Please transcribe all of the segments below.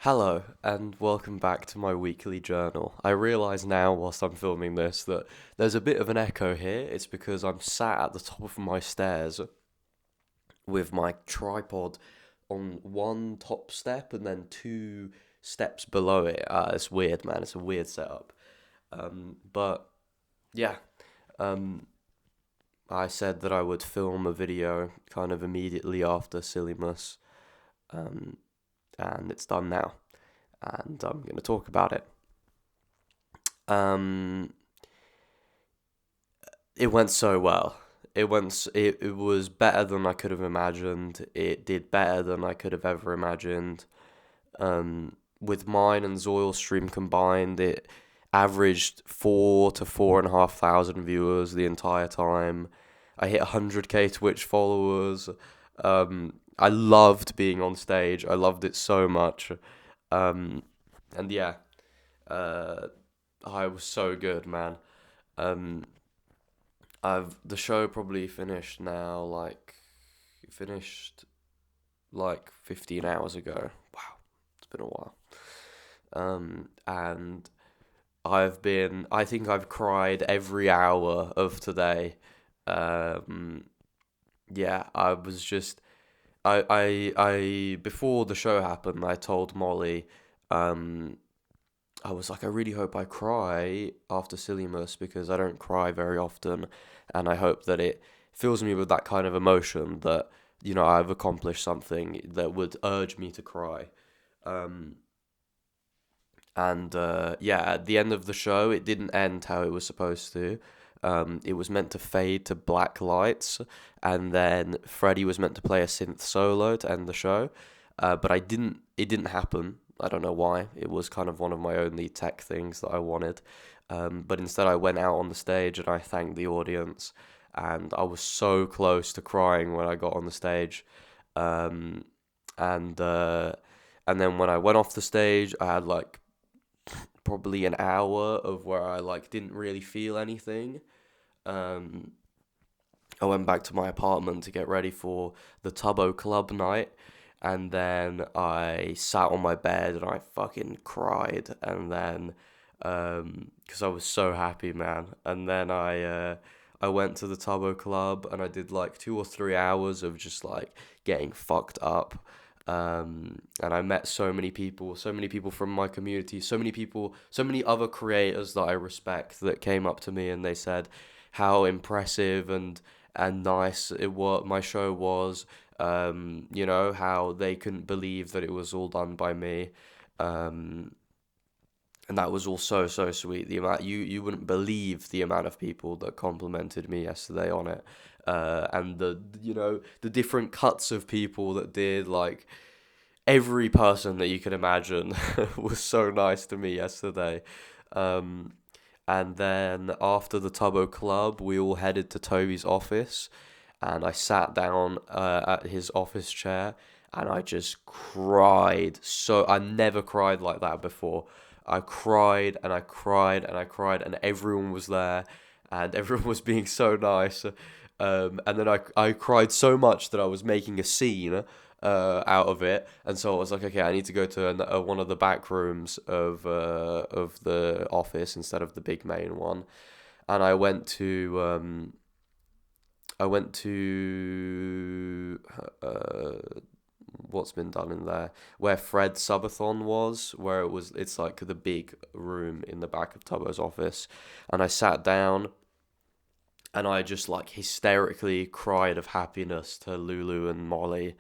Hello, and welcome back to my weekly journal. I realise now, whilst I'm filming this, that there's a bit of an echo here. It's because I'm sat at the top of my stairs with my tripod on one top step and then two steps below it. It's weird, man. It's a weird setup. But yeah, um, I said that I would film a video kind of immediately after sillymas, um, and it's done now, and I'm going to talk about it. Um, it went so well. It was better than I could have imagined. It did better than I could have ever imagined. With mine and Zoil stream combined, it averaged 4 to 4,500 viewers the entire time. I hit 100k Twitch followers. I loved being on stage. I loved it so much. Um, and yeah, uh, I was so good, man. Um, I've the show probably finished now, like finished like 15 hours ago. Wow, it's been a while. And I think I've cried every hour of today. Um, yeah, I was just, before the show happened, I told Molly, um, I was like, I really hope I cry after Sillymus because I don't cry very often, and I hope that it fills me with that kind of emotion that I've accomplished something that would urge me to cry. Um, and yeah, at the end of the show, it didn't end how it was supposed to. It was meant to fade to black lights, and then Freddie was meant to play a synth solo to end the show. But I didn't. It didn't happen. I don't know why. It was kind of one of my only tech things that I wanted. But instead, I went out on the stage and I thanked the audience, and I was so close to crying when I got on the stage. Um, and uh, and then when I went off the stage, I had like probably an hour of where I like didn't really feel anything. Um, I went back to my apartment to get ready for the Tubbo Club night, and then I sat on my bed and I fucking cried, and then because I was so happy, man, and then I went to the Tubbo Club and I did like 2 or 3 hours of just like getting fucked up. And I met so many people from my community, so many people, so many other creators that I respect that came up to me and they said how impressive and nice my show was. How they couldn't believe that it was all done by me. Um, and that was all so sweet. The amount you wouldn't believe the amount of people that complimented me yesterday on it, and the different cuts of people that did like every person that you can imagine was so nice to me yesterday. Um, and then after the Tubbo Club, we all headed to Toby's office, and I sat down at his office chair, and I just cried. So I never cried like that before. I cried and I cried and I cried, and everyone was there, and everyone was being so nice. And then I cried so much that I was making a scene out of it, and so I was like, okay, I need to go to one of the back rooms of the office instead of the big main one, and I went to what's been done in there, where Fred Subathon was, where it's like the big room in the back of Tubbo's office, and I sat down and I just like hysterically cried of happiness to Lulu and Molly,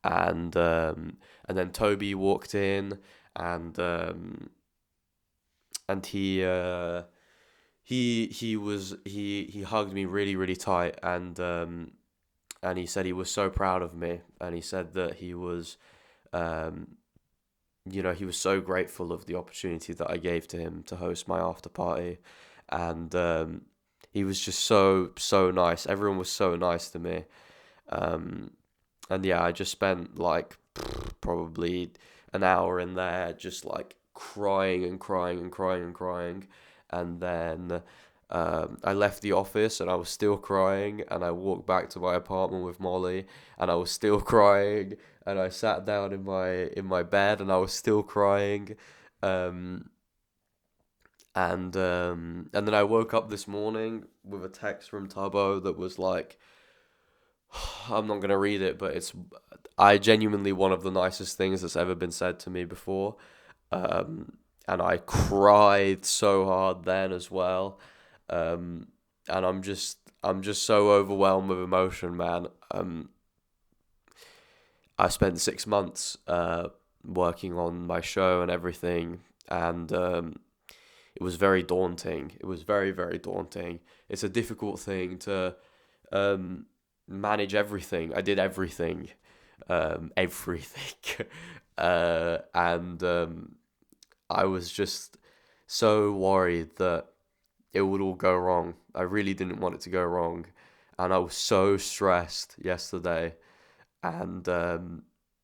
and then Toby walked in, and and he hugged me really really tight, and he said he was so proud of me, and he said that um he was so grateful of the opportunity that I gave to him to host my after party, and he was just so nice. Everyone was so nice to me. Um, and yeah, I just spent like probably an hour in there just like crying and crying and crying and crying. And then I left the office and I was still crying, and I walked back to my apartment with Molly and I was still crying, and I sat down in my bed and I was still crying. Um, and then I woke up this morning with a text from Tubbo that was like, I'm not gonna read it, but it's I genuinely one of the nicest things that's ever been said to me before. Um, and I cried so hard then as well. Um, and I'm just so overwhelmed with emotion, man. I spent 6 months working on my show and everything, and it was very daunting. It was very, very daunting. It's a difficult thing to um, manage everything. I did everything, everything, and I was just so worried that it would all go wrong. I really didn't want it to go wrong, and I was so stressed yesterday, and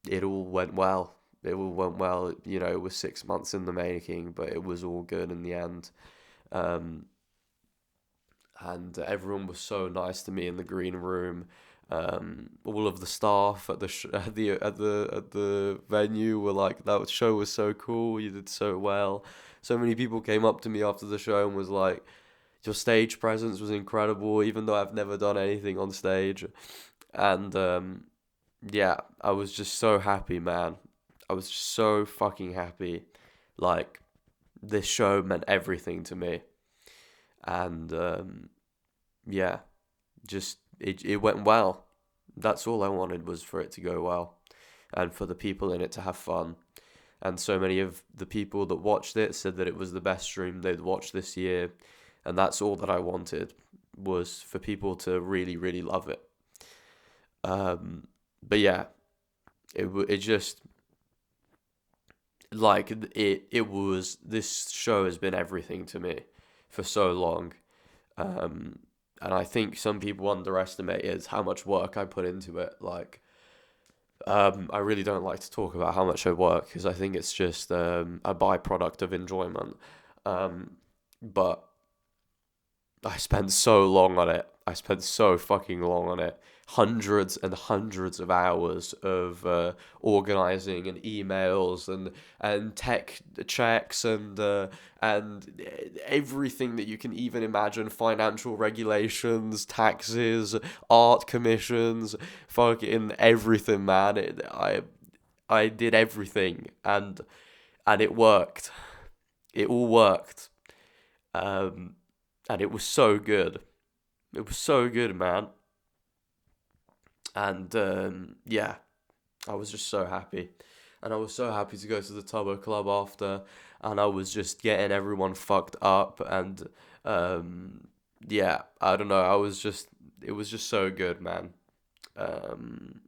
it all went well. It all went well. It was 6 months in the making, but it was all good in the end. Um, and everyone was so nice to me in the green room. All of the staff at the at the venue were like, "That show was so cool. You did so well." So many people came up to me after the show and was like, "Your stage presence was incredible," even though I've never done anything on stage. And yeah, I was just so happy, man. I was just so fucking happy. Like, this show meant everything to me. And yeah, just it went well. That's all I wanted, was for it to go well and for the people in it to have fun. And so many of the people that watched it said that it was the best stream they'd watched this year. And that's all that I wanted, was for people to really, really love it. But yeah, it just, like, it was, this show has been everything to me for so long. And I think some people underestimated how much work I put into it. Like, I really don't like to talk about how much I work, because I think it's just a byproduct of enjoyment. But I spent so long on it. I spent so fucking long on it. Hundreds and hundreds of hours of organizing, and emails, and tech checks, and everything that you can even imagine: financial regulations, taxes, art commissions, fucking everything, man. I did everything, and it worked. It all worked. Um, and it was so good. It was so good, man. And yeah, I was just so happy. And I was so happy to go to the Tubbo Club after, and I was just getting everyone fucked up, and yeah, I don't know. It was just so good, man. Um,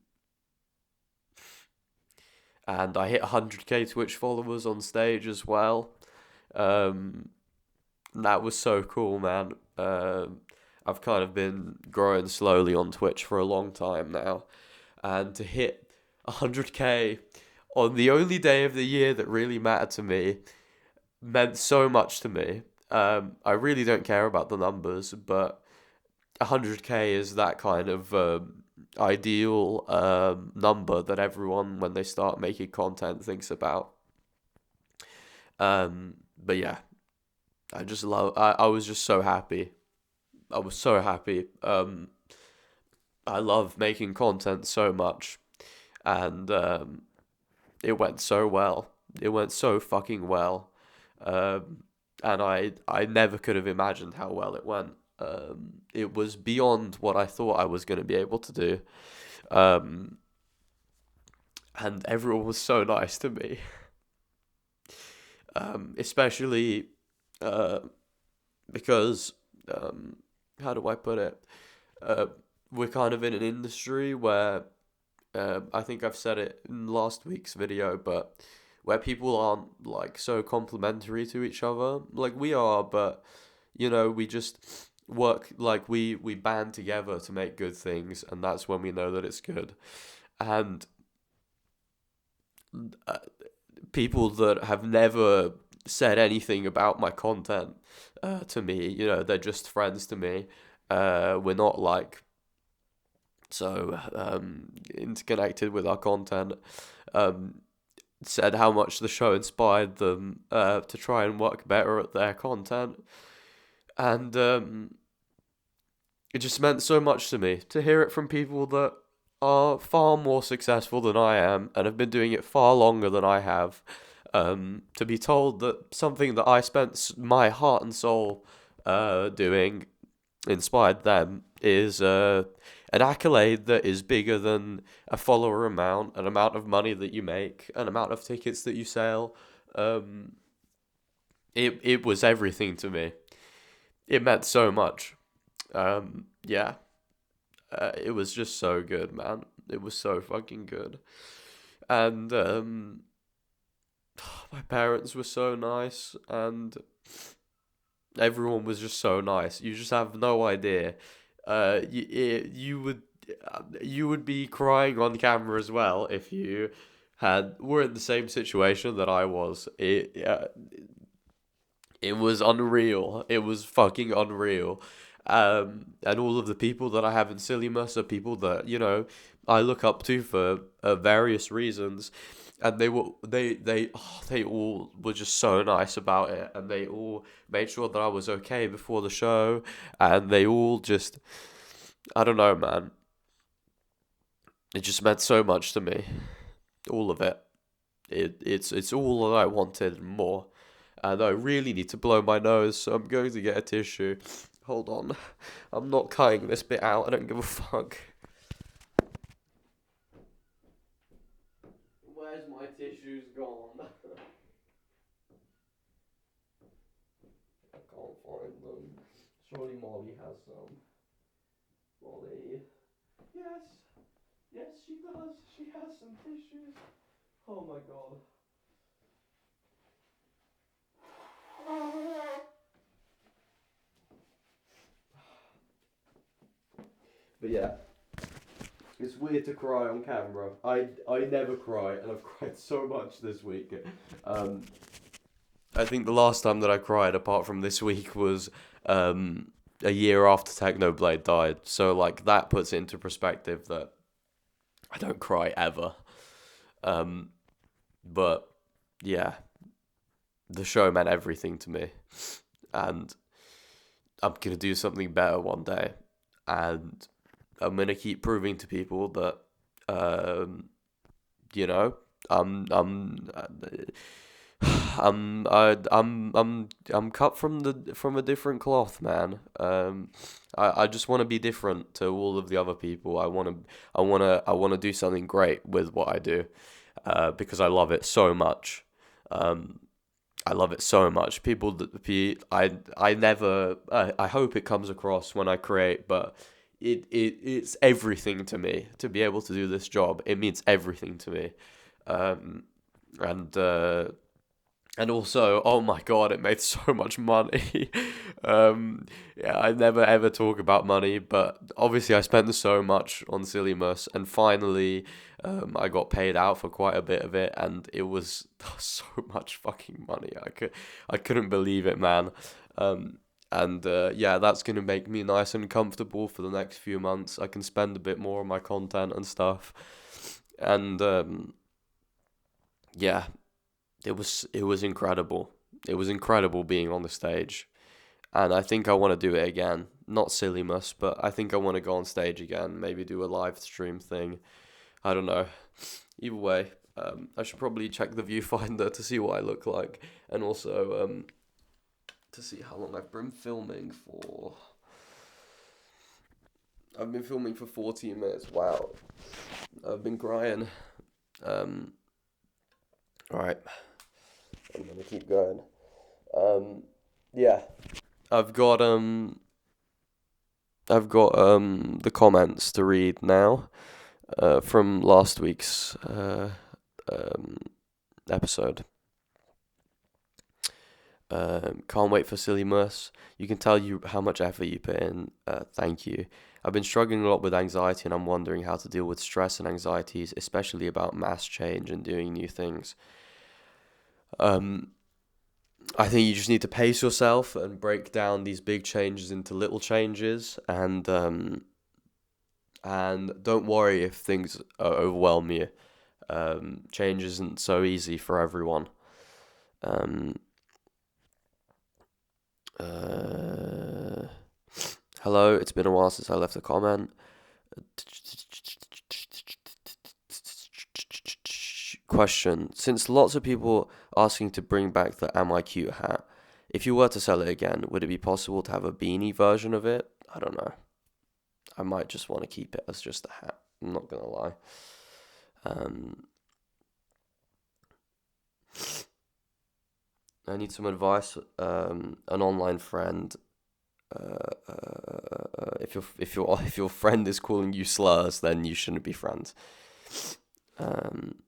and I hit 100k Twitch followers on stage as well. Um, that was so cool, man. I've kind of been growing slowly on Twitch for a long time now, and to hit 100k on the only day of the year that really mattered to me meant so much to me. I really don't care about the numbers, but 100k is that kind of ideal number that everyone, when they start making content, thinks about. But yeah, I was just so happy. I was so happy. I love making content so much, and it went so well. It went so fucking well. Um, and I never could have imagined how well it went. It was beyond what I thought I was going to be able to do. Um, and everyone was so nice to me, especially uh, because, um, how do I put it? Uh, we're kind of in an industry where, I think I've said it in last week's video, but where people aren't like so complimentary to each other. Like, we are, but we just work, like, we band together to make good things, and that's when we know that it's good. And uh, people that have never said anything about my content to me. You know, they're just friends to me. We're not like so interconnected with our content. Um, Said how much the show inspired them to try and work better at their content, and it just meant so much to me to hear it from people that are far more successful than I am and have been doing it far longer than I have. To be told that something that I spent my heart and soul doing inspired them is an accolade that is bigger than a follower amount, an amount of money that you make, an amount of tickets that you sell. Um, it was everything to me. It meant so much. Yeah, it was just so good, man. It was so fucking good. And my parents were so nice, and everyone was just so nice. You just have no idea. You would be crying on camera as well if you had were in the same situation that I was. It was unreal. It was fucking unreal. And all of the people that I have in sillymas are people that I look up to for various reasons, and they all were just so nice about it, and they all made sure that I was okay before the show, and they all just I don't know, man. It just meant so much to me, all of it. It's all that I wanted and more. And I really need to blow my nose, so I'm going to get a tissue. Hold on. I'm not cutting this bit out. I don't give a fuck. Where's my tissues gone? I can't find them. Surely Molly has some. Molly. Yes. Yes, she does. She has some tissues. Oh my god. But yeah, it's weird to cry on camera. I never cry, and I've cried so much this week. Um, I think the last time that I cried, apart from this week, was a year after Technoblade died. So like that puts it into perspective that I don't cry ever. Um, but yeah, the show meant everything to me, and I'm gonna do something better one day, and I'm gonna keep proving to people that um, you know, I'm I'm cut from a different cloth, man. I just want to be different to all of the other people. I want to do something great with what I do, because I love it so much. Um, I love it so much. People that I never I hope it comes across when I create, but it's everything to me to be able to do this job. It means everything to me. Um, and and also, oh my god, it made so much money. Yeah, I never ever talk about money, but obviously I spent so much on Sillymus, and finally, I got paid out for quite a bit of it, and it was so much fucking money. I couldn't believe it, man. And yeah, that's gonna make me nice and comfortable for the next few months. I can spend a bit more on my content and stuff, and yeah, it was incredible. It was incredible being on the stage, and I think I want to do it again. Not sillymus, but I think I want to go on stage again. Maybe do a live stream thing. I don't know. Either way, I should probably check the viewfinder to see what I look like, and also to see how long I've been filming for. I've been filming for 14 minutes. Wow, I've been crying. Um, all right, I'm gonna keep going. Yeah, I've got the comments to read now from last week's um episode. Can't wait for Silly Mus. You can tell you how much effort you put in. Thank you. I've been struggling a lot with anxiety, and I'm wondering how to deal with stress and anxieties, especially about mass change and doing new things. Um, I think you just need to pace yourself and break down these big changes into little changes, and don't worry if things overwhelm you. Change isn't so easy for everyone. Um, uh, Hello, it's been a while since I left a comment. Question: since lots of people asking to bring back the Am I Cute hat, if you were to sell it again, would it be possible to have a beanie version of it? I don't know. I might just want to keep it as just a hat. I'm not gonna lie. Um, I need some advice. An online friend. If your friend is calling you slurs, then you shouldn't be friends. Um,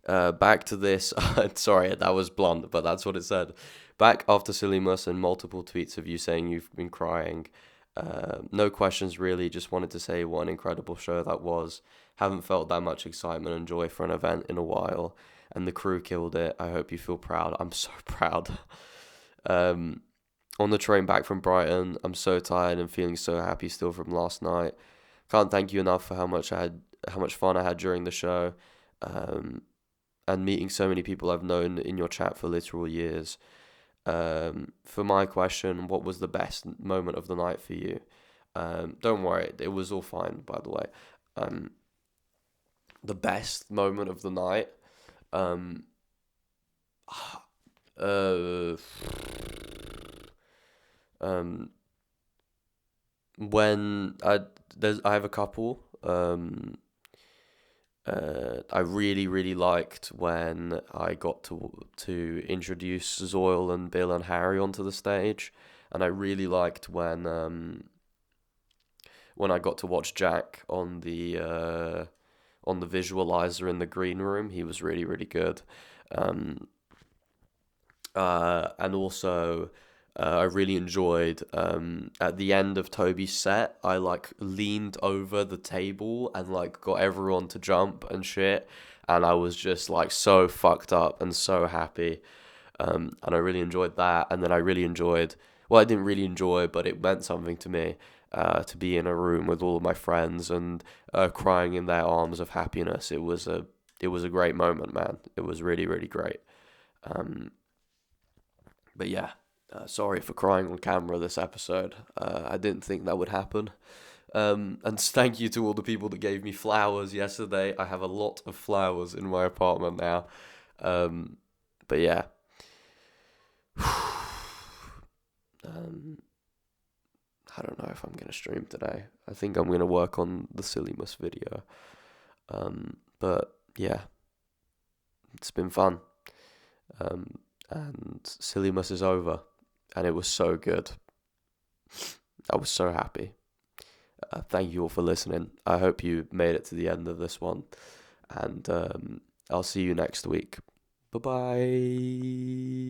Back to this. Sorry, that was blunt, but that's what it said. Back after sillymas and multiple tweets of you saying you've been crying. No questions really. Just wanted to say what an incredible show that was. Haven't felt that much excitement and joy for an event in a while, and the crew killed it. I hope you feel proud. I'm so proud. Um, on the train back from Brighton, I'm so tired and feeling so happy still from last night. Can't thank you enough for how much fun I had during the show. Um, and meeting so many people I've known in your chat for literal years. For my question, what was the best moment of the night for you? Don't worry, it was all fine, by the way. Um, the best moment of the night, um, uh, um, when I have a couple. I really liked when I got to introduce Zoil and Bill and Harry onto the stage, and I really liked when I got to watch Jack on the visualizer in the green room. He was really good. Um, and also, I really enjoyed at the end of Toby's set. I like leaned over the table and like got everyone to jump and shit, and I was just like so fucked up and so happy. And I really enjoyed that. And then I really enjoyed. Well, I didn't really enjoy, but it meant something to me. To be in a room with all of my friends and crying in their arms of happiness. It was a great moment, man. It was really great. Um, but yeah, sorry for crying on camera this episode. I didn't think that would happen. And thank you to all the people that gave me flowers yesterday. I have a lot of flowers in my apartment now. Um, but yeah. um, I don't know if I'm going to stream today. I think I'm going to work on the sillymas video. But yeah, it's been fun. And sillymas is over. And it was so good. I was so happy. Thank you all for listening. I hope you made it to the end of this one. And I'll see you next week. Bye bye.